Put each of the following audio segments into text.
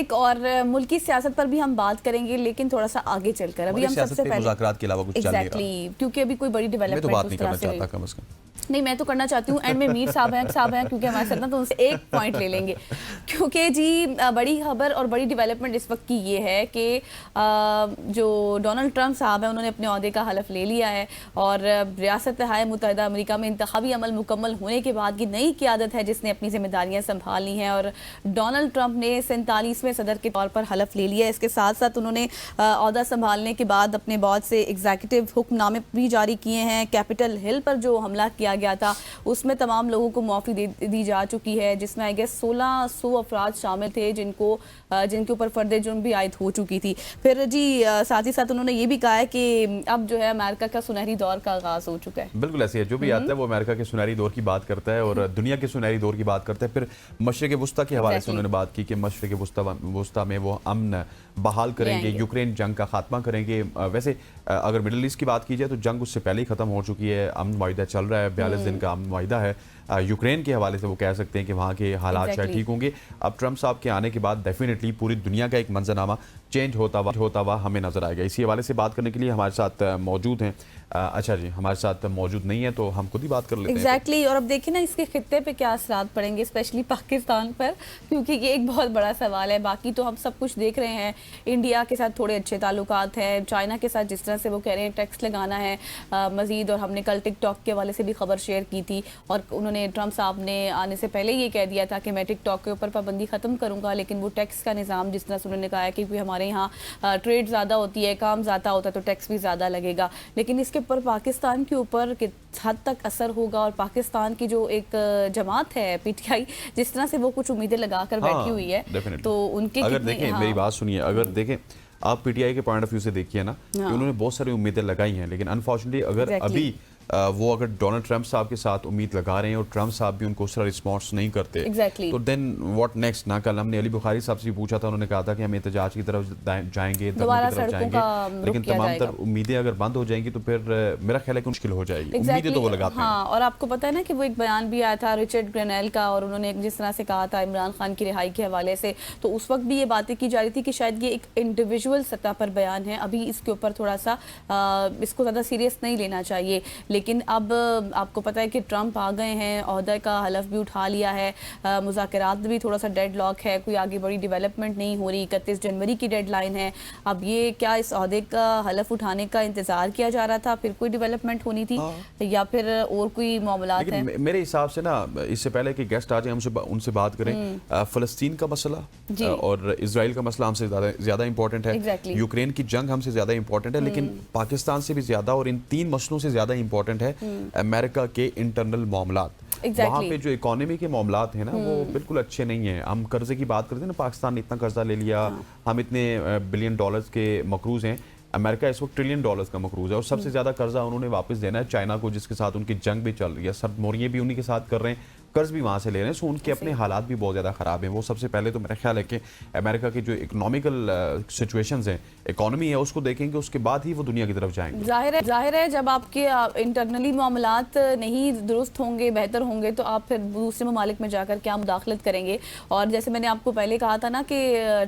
एक और मुल्क की सियासत पर भी हम बात करेंगे, लेकिन थोड़ा सा आगे चलकर अभी हम सबसे पहले मुज़ाकरात के अलावा कुछ चल नहीं रहा। क्योंकि अभी कोई बड़ी डेवलपमेंट मैं तो बात नहीं करना चाहता कम से कम। नहीं, मैं तो करना चाहती हूँ। एंड में मीर साहब हैं क्योंकि हमारे साथ ना, तो उनसे एक पॉइंट ले लेंगे क्योंकि जी बड़ी खबर और बड़ी डेवलपमेंट इस वक्त की ये है कि जो डोनाल्ड ट्रंप साहब हैं उन्होंने अपने ओहदे का हलफ ले लिया है और रियासत-ए मुत्तहिदा अमेरिका में इंतखाबी अमल मुकम्मल होने के बाद की नई क़यादत है जिसने अपनी जिम्मेदारियाँ संभाल ली हैं और डोनाल्ड ट्रंप ने 47वें सदर के तौर पर हलफ ले लिया है। इसके साथ साथ उन्होंने ओहदा संभालने के बाद अपने बहुत से एग्जीक्यूटिव हुक्मनामे भी जारी किए हैं। कैपिटल हिल पर जो हमला किया गया था उसमें तमाम लोगों को माफ़ी दी जा चुकी है, जिसमें आई गेस 1600 अफराद शामिल थे जिनके ऊपर फर्द जुर्म भी आयद हो चुकी थी। फिर जी साथ ही साथ उन्होंने ये भी कहा है कि अब जो है अमेरिका का सुनहरी दौर का आगाज हो चुका है। बिल्कुल ऐसे है, जो भी आता है वो अमेरिका के सुनहरी दौर की बात करता है और दुनिया के सुनहरी दौर की बात करता है। फिर मशरिक़ वुस्ता के हवाले से उन्होंने बात की कि मशरिक़ वुस्ता में वो अमन बहाल करेंगे, यूक्रेन जंग का खात्मा करेंगे। वैसे अगर मिडल ईस्ट की बात की जाए तो जंग उससे पहले ही खत्म हो चुकी है, अमन मुआहिदा चल रहा है, 42 दिन का अमन मुआहिदा है। यूक्रेन के हवाले से वो कह सकते हैं कि वहाँ के हालात शायद ठीक होंगे। अब ट्रंप साहब के आने के बाद डेफिनेटली पूरी दुनिया का एक मंजरनामा चेंज होता हुआ हमें नजर आएगा। इसी हवाले से बात करने के लिए हमारे साथ मौजूद हैं, अच्छा जी हमारे साथ मौजूद नहीं है तो हम खुद ही बात कर लेते हैं। एग्जैक्टली और अब देखिए ना इसके खित्ते पे क्या असरात पड़ेंगे, स्पेशली पाकिस्तान पर, क्योंकि ये एक बहुत बड़ा सवाल है। बाकी तो हम सब कुछ देख रहे हैं, इंडिया के साथ थोड़े अच्छे ताल्लुकात हैं, चाइना के साथ जिस तरह से वो कह रहे हैं टैक्स लगाना है मजीद, और हमने कल टिकटॉक के हवाले से भी खबर शेयर की थी और उन्होंने ट्रंप साहब ने आने से पहले ये कह दिया था कि मैं टिकटॉक के ऊपर पाबंदी ख़त्म करूँगा, लेकिन वो टैक्स का निज़ाम जिस तरह से उन्होंने कहा है कि हमारे यहाँ ट्रेड ज़्यादा होती है, काम ज़्यादा होता है तो टैक्स भी ज़्यादा लगेगा, लेकिन इसके ऊपर पाकिस्तान के ऊपर किस हद तक असर होगा। और पाकिस्तान की जो एक जमात है पीटीआई, जिस तरह से वो कुछ उम्मीदें लगाकर बैठी हुई है, तो उनके अगर देखें मेरी बात सुनिए, अगर देखें आप पीटीआई के पॉइंट ऑफ व्यू से देखिए ना कि उन्होंने बहुत सारी उम्मीदें लगाई हैं, लेकिन अनफॉर्चुनेटली अगर अभी वो अगर डोनाल्ड ट्रंप साहब के साथ उम्मीद लगा रहे हैं और ट्रंप साहब भी उनको उस तरह रिस्पॉन्स नहीं करते तो देन व्हाट नेक्स्ट ना। कल हमने अली बुखारी साहब से पूछा था, उन्होंने कहा था कि हम एहतजाज की तरफ जाएंगे, धरने की तरफ जाएंगे, लेकिन तमाम तर उम्मीदें अगर बंद हो जाएंगी तो फिर मेरा ख्याल है कि मुश्किल हो जाएगी। उम्मीदें तो वो लगाते हैं। हाँ, और आपको पता है ना कि वो एक बयान भी आया था रिचर्ड ग्रेनेल का, और उन्होंने जिस तरह से कहा था इमरान खान की रिहाई के हवाले से, तो उस वक्त भी ये बातें की जा रही थी कि शायद ये एक इंडिविजुअल सतह पर बयान है, अभी इसके ऊपर थोड़ा सा इसको ज़्यादा सीरियस नहीं लेना चाहिए। लेकिन अब आपको पता है कि ट्रंप आ गए हैं, ओहदे का हलफ भी उठा लिया है, मुज़ाकरात भी थोड़ा सा डेड लॉक है, कोई आगे बड़ी डेवलपमेंट नहीं हो रही, 31 जनवरी की डेडलाइन है। अब ये क्या इस ओहदे का हलफ उठाने का इंतज़ार किया जा रहा था, फिर कोई डेवलपमेंट होनी थी या फिर और कोई मामलात हैं? मेरे हिसाब से ना, इससे पहले कि गेस्ट आ जाए उनसे बात करें, फ़लस्तीन का मसला और इसराइल का मसला हमसे ज़्यादा इंपॉर्टेंट है, यूक्रेन की जंग हमसे ज़्यादा इंपॉर्टेंट है, लेकिन पाकिस्तान से भी ज़्यादा और इन 3 मसलों से ज़्यादा इंपॉर्टेंट है अमेरिका के इंटरनल मामलात। वहाँ पे जो इकोनॉमी के मामलात हैं ना वो बिल्कुल अच्छे नहीं हैं। हम कर्जे की बात करते हैं ना, पाकिस्तान ने इतना कर्जा ले लिया, हम इतने बिलियन डॉलर्स के मकरूज हैं, अमेरिका इस वक्त ट्रिलियन डॉलर्स का मकरूज है और सबसे ज़्यादा कर्जा उन्होंने वापस देना है चाइना को, जिसके साथ उनकी जंग भी चल रही है, सरमोरिये भी उन्हीं के साथ कर रहे हैं, कर्ज भी वहाँ से ले रहे हैं, सो उनके अपने हालात भी बहुत ज़्यादा ख़राब हैं। वो सबसे पहले तो मेरा ख्याल है कि अमेरिका की जो इकोनॉमिकल सिचुएशंस हैं, इकोनॉमी है, उसको देखेंगे, उसके बाद ही वो दुनिया की तरफ जाएंगे। जाहिर है जब आपके इंटरनली मामलात नहीं दुरुस्त होंगे, बेहतर होंगे, तो आप फिर दूसरे ममालिक में जाकर क्या मुदाखलत करेंगे। और जैसे मैंने आपको पहले कहा था ना कि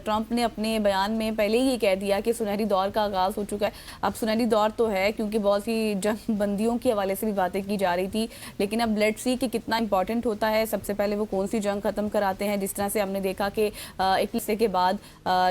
ट्रंप ने अपने बयान में पहले ही ये कह दिया कि सुनहरी दौर का आगाज़ हो चुका है। अब सुनहरी दौर तो है क्योंकि बहुत सी जंग बंदियों के हवाले से भी बातें की जा रही थी, लेकिन अब लेट्स सी कि कितना इंपॉर्टेंट होता है, सबसे पहले वो कौन सी जंग खत्म कराते हैं। जिस तरह से हमने देखा कि एक हिस्से के बाद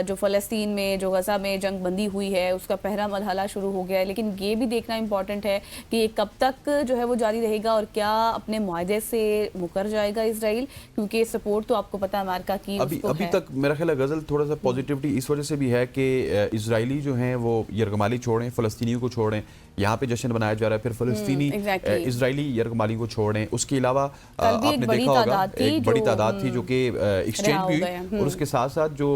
जो फ़लस्तीन में, जो गज़ा में जंग बंदी हुई है, उसका पहला मरहला शुरू हो गया है, लेकिन ये भी देखना इंपॉर्टेंट है कि ये कब तक जो है वो जारी रहेगा और क्या अपने मुआहदे से मुकर जाएगा इसराइल, क्योंकि सपोर्ट तो आपको पता है अमेरिका की अभी तक मेरा ख्याल है गजल थोड़ा सा पॉजिटिविटी इस वजह से भी है कि इजरायली जो हैं वो यरगमाली छोड़ें, फ़लस्तीनियों को छोड़ें, यहाँ पे जश्न बनाया जा रहा है, फिर फ़लस्तीनी इजरायली यरगमाली को छोड़ें। उसके अलावा आपने देखा होगा एक बड़ी तादाद थी जो कि एक्सचेंज भी हुई, और उसके साथ साथ जो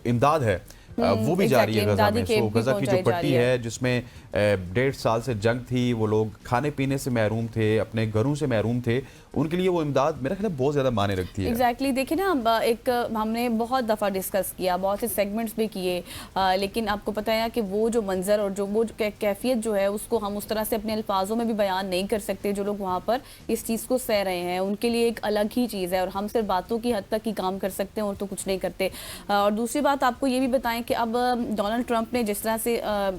इमदाद है वो भी जारी है गजा में। सो गजा की जो पट्टी है जिसमें 1.5 साल से जंग थी, वो लोग खाने पीने से महरूम थे, अपने घरों से महरूम थे, उनके लिए वो इमदाद मेरा ख्याल बहुत ज़्यादा माने रखती है। एग्जैक्टली देखिए ना, एक हमने बहुत दफ़ा डिस्कस किया, बहुत से सेगमेंट्स भी किए, लेकिन आपको पता है कि वो जो मंजर और जो वो कैफियत जो है उसको हम उस तरह से अपने अल्फाजों में भी बयान नहीं कर सकते। जो लोग वहाँ पर इस चीज़ को सह रहे हैं उनके लिए एक अलग ही चीज़ है, और हम सिर्फ बातों की हद तक ही काम कर सकते हैं और तो कुछ नहीं करते। और दूसरी बात आपको ये भी बताएं कि अब डोनाल्ड ट्रंप ने जिस तरह से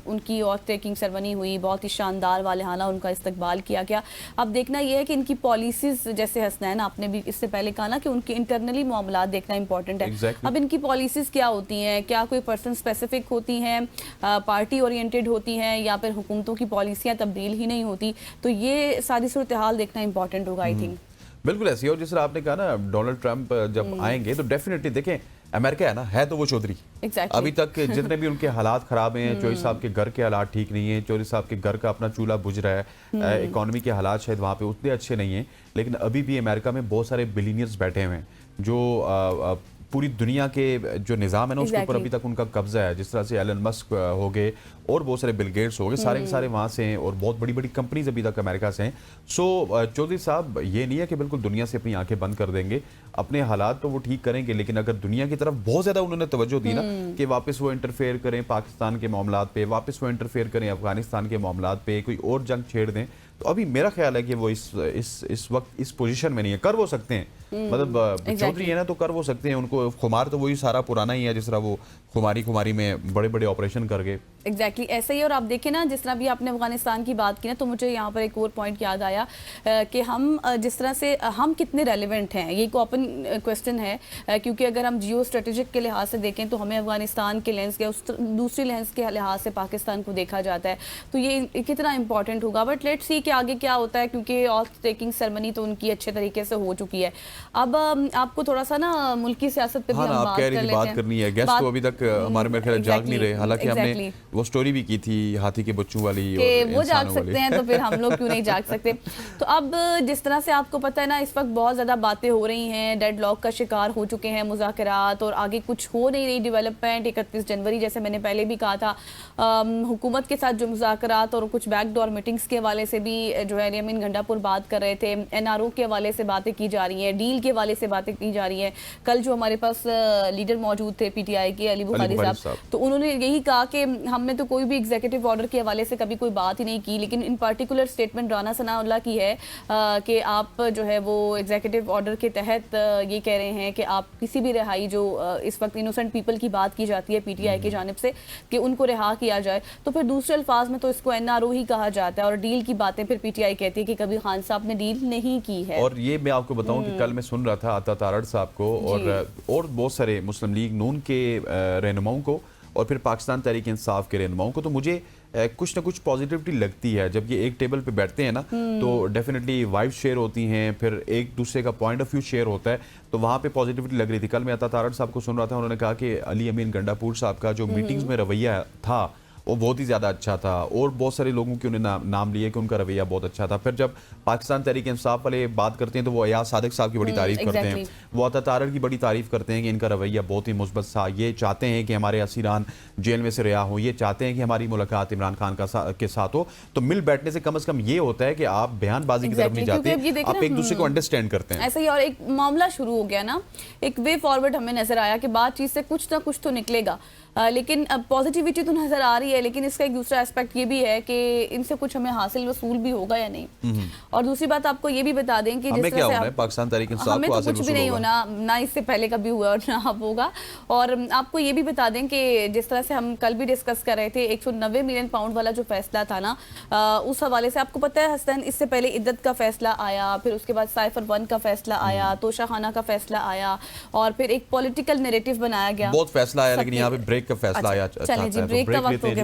उनकी ऑथ टेकिंग सेरेमनी हुई, बहुत ही शानदार वालेहाना उनका इस्तकबाल किया गया। अब देखना यह है कि इनकी पॉलिसीज, जैसे हसनैन आपने भी इससे पहले कहा ना कि उनके इंटरनली मामला देखना इंपॉर्टेंट है। अब इनकी पॉलिसीज क्या होती हैं, क्या कोई पर्सन स्पेसिफिक होती हैं, पार्टी ओरिएंटेड होती हैं, या फिर हुकूमतों की पॉलिसियाँ तब्दील ही नहीं होती, तो ये सारी सूरत हाल देखना इंपॉर्टेंट होगा आई थिंक। बिल्कुल ऐसी है। और जिस तरह आपने कहा ना, डोनाल्ड ट्रंप जब आएंगे तो डेफिनेटली देखें, अमेरिका है तो वो चौधरी। अभी तक जितने भी उनके हालात खराब हैं, चौधरी साहब के घर के हालात ठीक नहीं है, चौधरी साहब के घर का अपना चूल्हा बुझ रहा है, इकोनॉमी के हालात शायद वहाँ पे उतने अच्छे नहीं हैं, लेकिन अभी भी अमेरिका में बहुत सारे बिलियनियर्स बैठे हुए हैं जो पूरी दुनिया के जो निज़ाम है ना उसके ऊपर अभी तक उनका कब्जा है। जिस तरह से एलन मस्क हो गए और बहुत सारे बिल गेट्स हो गए, सारे के सारे वहाँ से हैं, और बहुत बड़ी बड़ी कंपनीज अभी तक अमेरिका से हैं। सो चौधरी साहब ये नहीं है कि बिल्कुल दुनिया से अपनी आंखें बंद कर देंगे, अपने हालात तो वो ठीक करेंगे, लेकिन अगर दुनिया की तरफ बहुत ज़्यादा उन्होंने तवज्जो दी ना कि वापस वो इंटरफेयर करें पाकिस्तान के मामलात पे, वापस वो इंटरफेयर करें अफगानिस्तान के मामलात पे, कोई और जंग छेड़ दें, तो अभी मेरा ख्याल है कि वो इस वक्त इस पोजीशन में नहीं है। कर वो सकते हैं, मतलब चौधरी है ना तो कर वो सकते हैं, उनको खुमार तो वही सारा पुराना ही है, जिस तरह वो खुमारी में बड़े बड़े ऑपरेशन कर गए। एग्जैक्टली ऐसे ही। और आप देखें ना, जिस तरह भी आपने अफगानिस्तान की बात की ना, तो मुझे यहाँ पर एक और पॉइंट याद आया कि हम जिस तरह से हम कितने रेलिवेंट हैं, ये एक ओपन क्वेश्चन है, क्योंकि अगर हम जियो स्ट्रेटेजिक के लिहाज से देखें तो हमें अफगानिस्तान के लेंस के उस दूसरी लेंस के लिहाज से पाकिस्तान को देखा जाता है, तो ये कितना इंपॉर्टेंट होगा। बट लेट्स सी कि आगे क्या होता है, क्योंकि ऑथ टेकिंग सेरेमनी तो उनकी अच्छे तरीके से हो चुकी है। अब आपको थोड़ा सा ना मुल्की सियासत पे भी हम बात कर लेते हैं। करनी है, गेस्ट तो अभी तक हमारे मेरे ख्याल जाग नहीं रहे, हालांकि हमने वो स्टोरी भी की थी हाथी के बच्चों वाली, और वो जाग सकते हैं तो फिर हम लोग क्यों नहीं जाग सकते। तो अब जिस तरह से आपको पता है ना, इस वक्त बहुत ज़्यादा बातें हो रही हैं, डेडलॉक का शिकार हो चुके हैं मुज़ाकरात, और आगे कुछ हो नहीं रही डेवलपमेंट। 31 जनवरी जैसे मैंने पहले भी कहा था, हुकूमत के साथ जो मुज़ाकरात और कुछ बैकडोर मीटिंग्स के हवाले से भी जो है अमीन गंडापुर बात कर रहे थे, NRO के हवाले से बातें की जा रही हैं, डील के हवाले से बातें की जा रही हैं। कल जो हमारे पास लीडर मौजूद थे PTI के, अली बुखारी साहब, तो उन्होंने यही कहा कि हमने तो कोई भी एग्जीक्यूटिव ऑर्डर के हवाले से कभी कोई बात ही नहीं की, लेकिन इन पार्टिकुलर स्टेटमेंट राना सनाउल्लाह की है कि आप जो है वो एग्जीक्यूटिव ऑर्डर के तहत ये कह रहे हैं कि आप किसी भी रिहाई, जो इस वक्त इनोसेंट पीपल की बात की जाती है PTI की जानिब से कि उनको रिहा किया जाए, तो फिर दूसरे अल्फाज में तो इसको NRO ही कहा जाता है, और डील की बातें फिर PTI कहती है कि कभी खान साहब ने डील नहीं की है। और ये मैं आपको बताऊं कि कल मैं सुन रहा था आता तारड़ साहब को और बहुत सारे मुस्लिम लीग नून के रहनुमाओं को और फिर पाकिस्तान तहरीक इंसाफ के रहनुमाओं को, तो मुझे कुछ ना कुछ पॉजिटिविटी लगती है जब ये एक टेबल पे बैठते हैं ना, तो डेफिनेटली वाइब्स शेयर होती हैं, फिर एक दूसरे का पॉइंट ऑफ व्यू शेयर होता है, तो वहाँ पे पॉजिटिविटी लग रही थी। कल मैं अता तारड़ साहब को सुन रहा था, उन्होंने कहा कि अली अमीन गंडापुर साहब का जो मीटिंग्स में रवैया था वो बहुत ही ज़्यादा अच्छा था, और बहुत सारे लोगों के उन्हें नाम लिए कि उनका रवैया बहुत अच्छा था। फिर जब पाकिस्तान तहरीक इंसाफ वाले बात करते हैं तो वो अयाज सादिक साहब की बड़ी तारीफ करते हैं, वो अता तारड़ की बड़ी तारीफ करते हैं कि इनका रवैया बहुत ही मुस्बत था, ये चाहते हैं कि हमारे असीरान जेल में से रिहा हो, ये चाहते हैं कि हमारी मुलाकात इमरान खान के साथ हो। तो मिल बैठने से कम ये होता है कि आप बयानबाजी की तरफ नहीं जाते, आप एक दूसरे को अंडरस्टैंड करते हैं। ऐसा ही, और एक मामला शुरू हो गया ना, एक वे फॉरवर्ड हमें नजर आया कि बातचीत से कुछ ना कुछ तो निकलेगा, लेकिन अब पॉजिटिविटी तो नजर आ रही है, लेकिन इसका एक दूसरा एस्पेक्ट ये भी है कि इनसे कुछ हमें हासिल वसूल भी होगा या नहीं। और दूसरी बात आपको ये भी बता दें कि जिस तरह से पाकिस्तान तहरीक इंसाफ हमें तो कुछ भी नहीं होना, ना इससे पहले कभी हुआ और ना अब होगा। और आपको ये भी बता दें कि जिस तरह से हम कल भी डिस्कस कर रहे थे 190 मिलियन पाउंड वाला जो फैसला था ना, उस हवाले से आपको पता है हसन, इससे पहले इद्दत का फैसला आया, फिर उसके बाद साइफर 1 का फैसला आया, तोशा खाना का फैसला आया, और फिर एक पॉलिटिकल नैरेटिव बनाया गया। बहुत फैसला आया, लेकिन यहाँ पे ब्रेक का फैसला आया। चलिए जी, ब्रेक का वक्त हो गया,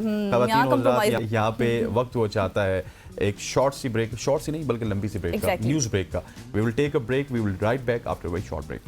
यहाँ पे वक्त वो चाहता है एक शॉर्ट सी ब्रेक, शॉर्ट सी नहीं बल्कि लंबी सी ब्रेक का, न्यूज़ ब्रेक का। We will take a break, we will right back after very short break.